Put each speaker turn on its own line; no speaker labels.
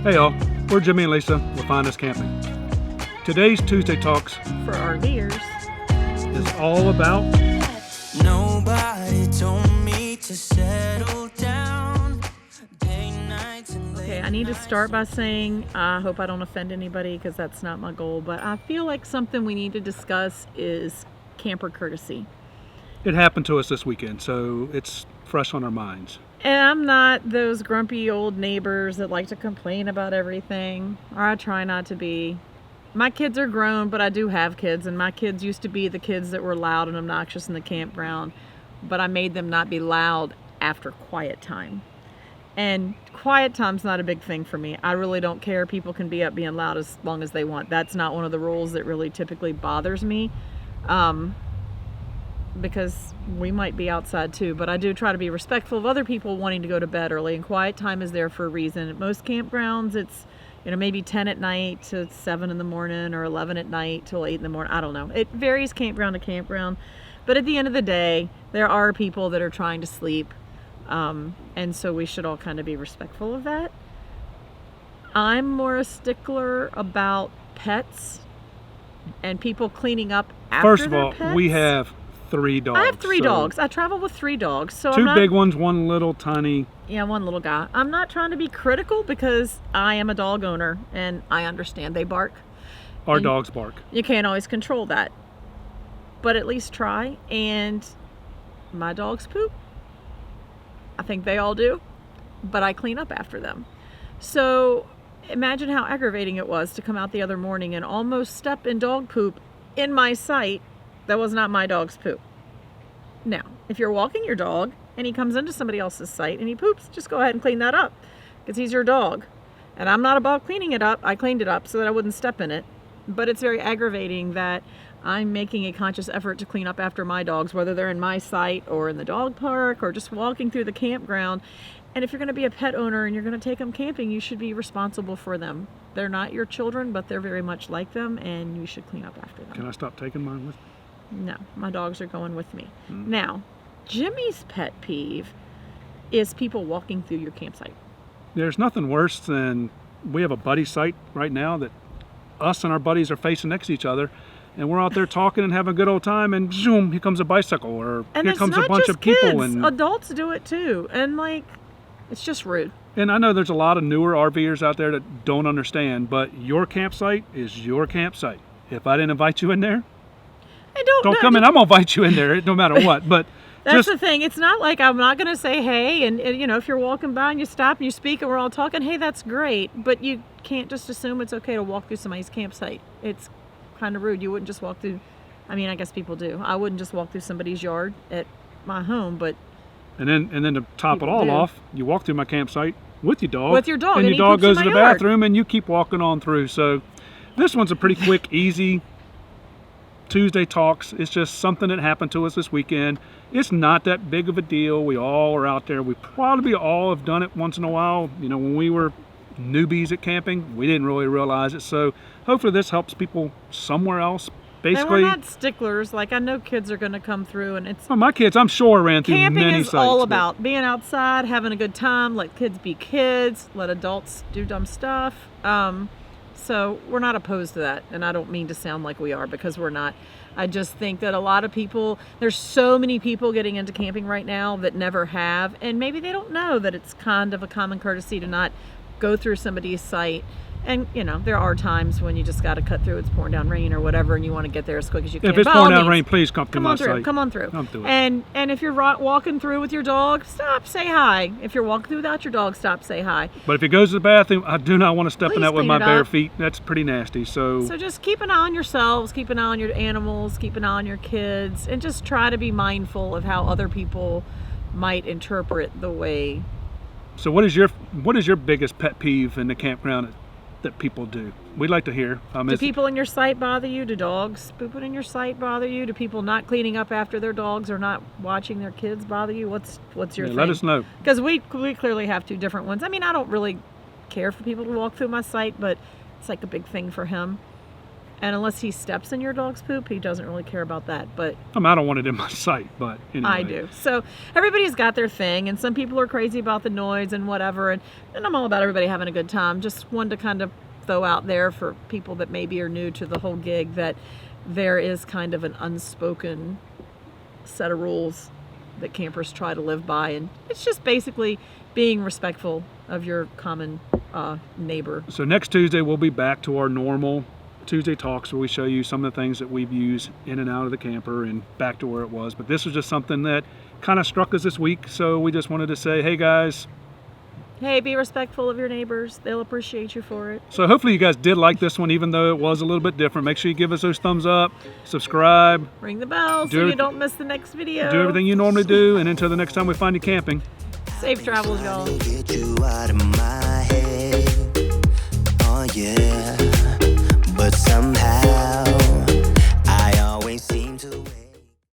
Hey y'all, we're Jimmy and Lisa with FindUsCamping. Today's Tuesday Talks
For RVers
is all about
Nobody told me to settle down.
Okay, I need to start by saying I hope I don't offend anybody because that's not my goal, but I feel like something we need to discuss is camper courtesy.
it happened to us this weekend, so it's fresh on our minds.
And I'm not those grumpy old neighbors that like to complain about everything, or I try not to be. My kids are grown, but I do have kids, and my kids used to be the kids that were loud and obnoxious in the campground, but I made them not be loud after quiet time. And quiet time's not a big thing for me. I really don't care. People can be up being loud as long as they want. That's not one of the rules that really typically bothers me. Because we might be outside too, but I do try to be respectful of other people wanting to go to bed early, and quiet time is there for a reason. At most campgrounds, it's, maybe 10 at night to 7 in the morning, or 11 at night till 8 in the morning. I don't know. It varies campground to campground, but at the end of the day, there are people that are trying to sleep, and so we should all kind of be respectful of that. I'm more a stickler about pets and people cleaning up after
First of
their
all,
pets.
we have 3 dogs.
I have 3
so
dogs. I travel with 3 dogs. So
2
I'm not,
big ones, 1 little tiny.
Yeah, 1 little guy. I'm not trying to be critical because I am a dog owner and I understand they bark.
Our
And
dogs bark.
You can't always control that. But at least try. And my dogs poop. I think they all do. But I clean up after them. So imagine how aggravating it was to come out the other morning and almost step in dog poop in my sight. That was not my dog's poop. Now, if you're walking your dog and he comes into somebody else's sight and he poops, just go ahead and clean that up because he's your dog. And I'm not about cleaning it up. I cleaned it up so that I wouldn't step in it. But it's very aggravating that I'm making a conscious effort to clean up after my dogs, whether they're in my sight or in the dog park or just walking through the campground. And if you're going to be a pet owner and you're going to take them camping, you should be responsible for them. They're not your children, but they're very much like them, and you should clean up after them.
Can I stop taking mine with me?
No, my dogs are going with me. Now, Jimmy's pet peeve is people walking through your campsite.
There's nothing worse than we have a buddy site right now that us and our buddies are facing next to each other, and we're out there talking and having a good old time, and zoom, here comes a bicycle, or
And
here
it's
comes
not
a bunch
just
of people.
kids.
And
Adults do it too. And it's just rude.
I know there's a lot of newer RVers out there that don't understand, but your campsite is your campsite. If I didn't invite you in there,
I
don't come in. I'm gonna invite you in there, no matter what. But
That's the thing. It's not like I'm not going to say hey, and if you're walking by and you stop and you speak and we're all talking, hey, that's great. But you can't just assume it's okay to walk through somebody's campsite. It's kind of rude. You wouldn't just walk through. I mean, I guess people do. I wouldn't just walk through somebody's yard at my home, but
and then to top it
People
all
do.
off, you walk through my campsite with your dog.
With your dog,
and
and
your
he
dog
poops in
goes to
my
the
yard.
bathroom, and you keep walking on through. So this one's a pretty quick, easy Tuesday Talks. It's just something that happened to us this weekend. It's not that big of a deal. We all are out there. We probably all have done it once in a while. When we were newbies at camping, we didn't really realize it. So hopefully this helps people somewhere else.
and
Basically,
we're not sticklers. Like, I know kids are going to come through, and it's
well, my kids, I'm sure, ran through
camping
many
is
sites.
all
but-
about being outside, having a good time. Let kids be kids. Let adults do dumb stuff. So we're not opposed to that, and I don't mean to sound like we are, because we're not. I just think that a lot of people, there's so many people getting into camping right now that never have, and maybe they don't know that it's kind of a common courtesy to not go through somebody's site. And there are times when you just got to cut through. It's pouring down rain or whatever, and you want to get there as quick as you can.
If it's
By all
pouring down
means,
rain, please come through
come
my
on through.
site.
Come on through.
Come through it.
And if you're walking through with your dog, stop, say hi. If you're walking through without your dog, stop, say hi.
But if it goes to the bathroom, I do not want to step in
Please
that with
clean
my
it
bare
up.
feet. That's pretty nasty. So
So just keep an eye on yourselves, keep an eye on your animals, keep an eye on your kids, and just try to be mindful of how other people might interpret the way.
So what is your biggest pet peeve in the campground that people do? We'd like to hear.
Do people in your sight bother you? Do dogs pooping in your sight bother you? Do people not cleaning up after their dogs or not watching their kids bother you? What's your thing?
let us know.
Because we clearly have 2 different ones. I mean, I don't really care for people to walk through my site, but it's like a big thing for him. And unless he steps in your dog's poop, he doesn't really care about that. But
I don't want it in my sight, but anyway.
I do. So everybody's got their thing, and some people are crazy about the noise and whatever. And I'm all about everybody having a good time. Just wanted to kind of throw out there for people that maybe are new to the whole gig that there is kind of an unspoken set of rules that campers try to live by. And it's just basically being respectful of your common neighbor.
So next Tuesday, we'll be back to our normal Tuesday talks where we show you some of the things that we've used in and out of the camper and back to where it was. But this was just something that kind of struck us this week. So we just wanted to say, hey guys.
Hey, be respectful of your neighbors. They'll appreciate you for it.
So hopefully you guys did like this one, even though it was a little bit different. Make sure you give us those thumbs up, subscribe.
Ring the bell so you don't miss the next video.
Do everything you normally do. And until the next time we find you camping.
Safe travels, y'all.
Get you out of my head. Oh yeah. But somehow I always seem to